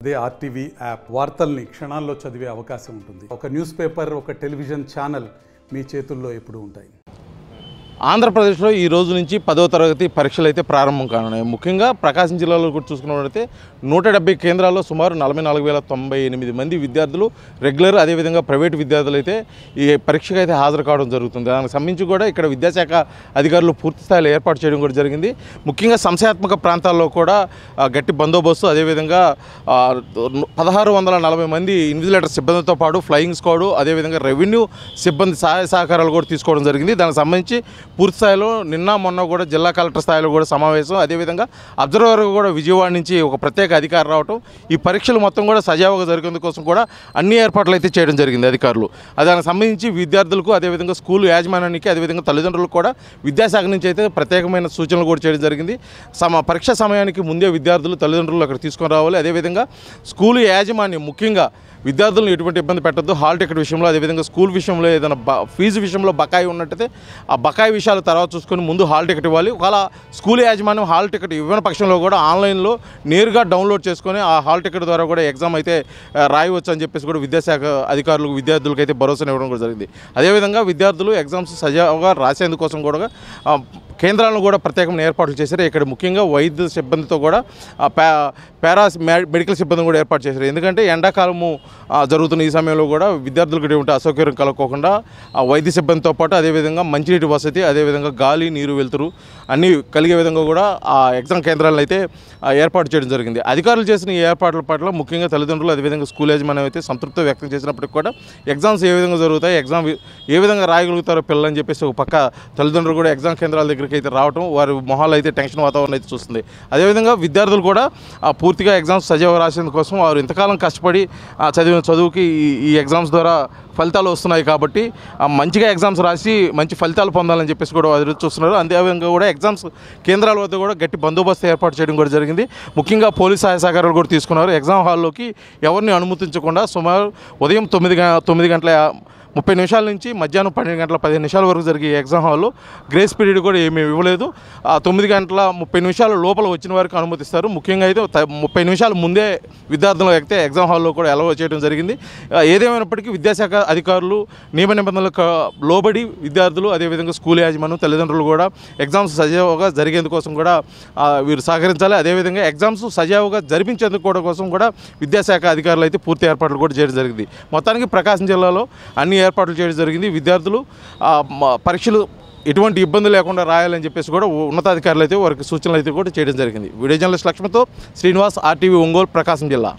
అదే RTV app వార్తల్ని క్షణాల్లో చదివే అవకాశం ఉంటుంది. ఒక న్యూస్ పేపర్, ఒక టెలివిజన్ ఛానల్ మీ చేతుల్లో ఎప్పుడూ ఉంటాయి. ఆంధ్రప్రదేశ్లో ఈ రోజు నుంచి 10వ తరగతి పరీక్షలు అయితే ప్రారంభం కానున్నాయి. ముఖ్యంగా ప్రకాశం జిల్లాలో కూడా చూసుకున్నట్లయితే 170 కేంద్రాల్లో సుమారు 44,098 మంది విద్యార్థులు రెగ్యులర్ అదేవిధంగా ప్రైవేటు విద్యార్థులు అయితే ఈ పరీక్షకు అయితే హాజరు కావడం జరుగుతుంది. దానికి సంబంధించి కూడా ఇక్కడ విద్యాశాఖ అధికారులు పూర్తి స్థాయిలో ఏర్పాటు చేయడం కూడా జరిగింది. ముఖ్యంగా సంశయాత్మక ప్రాంతాల్లో కూడా గట్టి బందోబస్తు, అదేవిధంగా 1640 మంది ఇన్విజిలేటర్ సిబ్బందితో పాటు ఫ్లయింగ్ స్క్వాడ్, అదేవిధంగా రెవెన్యూ సిబ్బంది సహాయ సహకారాలు కూడా తీసుకోవడం జరిగింది. దానికి సంబంధించి పూర్తి స్థాయిలో నిన్న మొన్న కూడా జిల్లా కలెక్టర్ స్థాయిలో కూడా సమావేశం, అదేవిధంగా అబ్జర్వర్ కూడా విజయవాడ నుంచి ఒక ప్రత్యేక అధికారి రావడం, ఈ పరీక్షలు మొత్తం కూడా సజావుగా జరిగేందుకు కోసం కూడా అన్ని ఏర్పాట్లు అయితే చేయడం జరిగింది అధికారులు. దానికి సంబంధించి విద్యార్థులకు, అదేవిధంగా స్కూల్ యాజమాన్యానికి, అదేవిధంగా తల్లిదండ్రులకు కూడా విద్యాశాఖ నుంచి అయితే ప్రత్యేకమైన సూచనలు కూడా చేయడం జరిగింది. పరీక్ష సమయానికి ముందే విద్యార్థులు తల్లిదండ్రులు అక్కడ తీసుకొని రావాలి. అదేవిధంగా స్కూలు యాజమాన్యం ముఖ్యంగా విద్యార్థులను ఎటువంటి ఇబ్బంది పెట్టద్దు. హాల్ టికెట్ విషయంలో, అదేవిధంగా స్కూల్ విషయంలో ఏదైనా ఫీజు విషయంలో బకాయి ఉన్నట్టయితే ఆ బకాయి విషయాలు తర్వాత చూసుకొని ముందు హాల్ టికెట్ ఇవ్వాలి. ఒకవేళ స్కూల్ యాజమాన్యం హాల్ టికెట్ ఇవ్వని పక్షంలో కూడా ఆన్లైన్లో నేరుగా డౌన్లోడ్ చేసుకొని ఆ హాల్ టికెట్ ద్వారా కూడా ఎగ్జామ్ అయితే రాయవచ్చు అని చెప్పేసి కూడా విద్యాశాఖ అధికారులకు విద్యార్థులకు అయితే భరోసా ఇవ్వడం కూడా జరిగింది. అదేవిధంగా విద్యార్థులు ఎగ్జామ్స్ సజావుగా రాసేందుకోసం కూడా కేంద్రాలను కూడా ప్రత్యేకమైన ఏర్పాట్లు చేశారు. ఇక్కడ ముఖ్యంగా వైద్య సిబ్బందితో కూడా మెడికల్ సిబ్బందిని కూడా ఏర్పాటు చేశారు. ఎందుకంటే ఎండాకాలము జరుగుతున్న ఈ సమయంలో కూడా విద్యార్థులకు ఎటువంటి అసౌకర్యం కలగకుండా వైద్య సిబ్బందితో పాటు అదేవిధంగా మంచినీటి వసతి, అదేవిధంగా గాలి, నీరు, వెలుతురు అన్నీ కలిగే విధంగా కూడా ఆ ఎగ్జామ్ కేంద్రాలను అయితే ఏర్పాటు చేయడం జరిగింది. అధికారులు చేసిన ఈ ఏర్పాట్ల పట్ల ముఖ్యంగా తల్లిదండ్రులు, అదేవిధంగా స్కూల్ యాజమాన్యం అయితే సంతృప్తి వ్యక్తం చేసినప్పటికీ కూడా ఎగ్జామ్స్ ఏ విధంగా జరుగుతాయి, ఎగ్జామ్ ఏ విధంగా రాయగలుగుతారో పిల్లలు అని చెప్పేసి ఒక పక్క తల్లిదండ్రులు కూడా ఎగ్జామ్ కేంద్రాల దగ్గరికి అయితే రావడం, వారి మొహాలు అయితే టెన్షన్ వాతావరణం అయితే చూస్తుంది. అదేవిధంగా విద్యార్థులు కూడా పూర్తిగా ఎగ్జామ్స్ సజావుగా రాసేందుకోసం వారు ఇంతకాలం కష్టపడి చదివిన చదువుకి ఈ ఎగ్జామ్స్ ద్వారా ఫలితాలు వస్తున్నాయి కాబట్టి మంచిగా ఎగ్జామ్స్ రాసి మంచి ఫలితాలు పొందాలని చెప్పేసి కూడా వారు చూస్తున్నారు. అదేవిధంగా కూడా ఎగ్జామ్స్ కేంద్రాల వద్ద కూడా గట్టి బందోబస్తు ఏర్పాటు చేయడం కూడా జరిగింది. ముఖ్యంగా పోలీస్ సహాయ సహకారాలు కూడా తీసుకున్నారు. ఎగ్జామ్ హాల్లోకి ఎవరిని అనుమతించకుండా సుమారు ఉదయం 9 గంటల 30 నిమిషాల నుంచి మధ్యాహ్నం 12 గంటల 15 నిమిషాల వరకు జరిగే ఎగ్జామ్ హాల్లో గ్రేస్ పీరియడ్ కూడా ఏమీ ఇవ్వలేదు. 9 గంటల 30 నిమిషాల లోపల వచ్చిన వారికి అనుమతిస్తారు. ముఖ్యంగా అయితే 30 నిమిషాల ముందే విద్యార్థులు ఎక్కితే ఎగ్జామ్ హాల్లో కూడా అలౌ చేయడం జరిగింది. ఏదేమైనప్పటికీ విద్యాశాఖ అధికారులు నియమ నిబంధనలకు లోబడి విద్యార్థులు, అదేవిధంగా స్కూల్ యాజమాన్యం, తల్లిదండ్రులు కూడా ఎగ్జామ్స్ సజావుగా జరిగేందుకోసం కూడా వీరు సహకరించాలి. అదేవిధంగా ఎగ్జామ్స్ సజావుగా జరిపించేందుకు కూడా కోసం కూడా విద్యాశాఖ అధికారులు అయితే పూర్తి ఏర్పాట్లు కూడా చేయడం జరిగింది. మొత్తానికి ప్రకాశం జిల్లాలో అన్ని ఏర్పాట్లు చేయడం జరిగింది. విద్యార్థులు పరీక్షలు ఎటువంటి ఇబ్బంది లేకుండా రాయాలని చెప్పేసి కూడా ఉన్నతాధికారులు అయితే వారికి సూచనలు అయితే కూడా చేయడం జరిగింది. వీడియో జర్నలిస్ట్ లక్ష్మణ్తో శ్రీనివాస్, ఆర్టీవీ ఒంగోలు, ప్రకాశం జిల్లా.